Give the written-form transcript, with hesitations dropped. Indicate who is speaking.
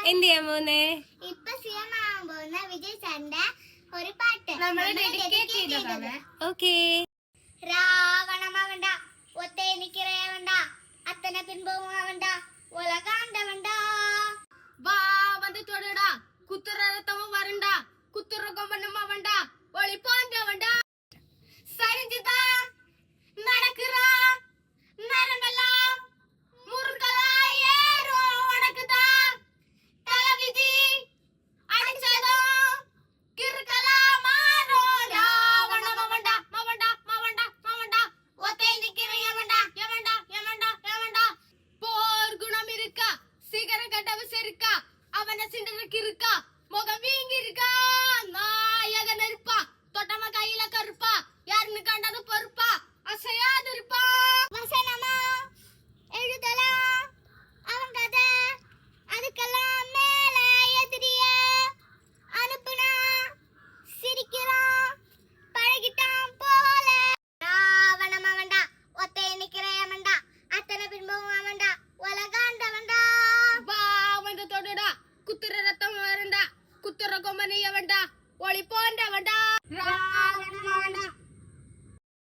Speaker 1: എന്ത് ചെയ്യാൻ പോകുന്നേ?
Speaker 2: ഇപ്പൊ സിനിമാവാൻ പോകുന്ന വിജയ് സാറിന്റെ ഒരു പാട്ട്
Speaker 1: ഓക്കേ.
Speaker 2: രാവണമാവണ്ട ഒത്തേനിക്കിറയവണ്ട അത്തനെ പിൻപോവണ്ട ഉലകാണ്ടവണ്ട
Speaker 3: வா வந்து தொடுடா குத்துற ரத்தமும் வரண்டா குத்துற கொம்பனும் அவன்டா ஒளி பாண்டவன்டா சரிஞ்சுதா நடக்குறா நரம்பெல்லாம் முருகலா ஏறோ உனக்குதா தலைவிதி அடிச்சதோ கிறுக்கலா மாறோ ராவணமவண்டா மவண்டா மவண்டா மவண்டா ஒத்தை நிக்கிறவன்டா எவன்டா எவன்டா எவன்டா போர் குணம் இருக்கா சிகர கட்டவு செருக்கா அவன சிண்டருக்கு இருக்கா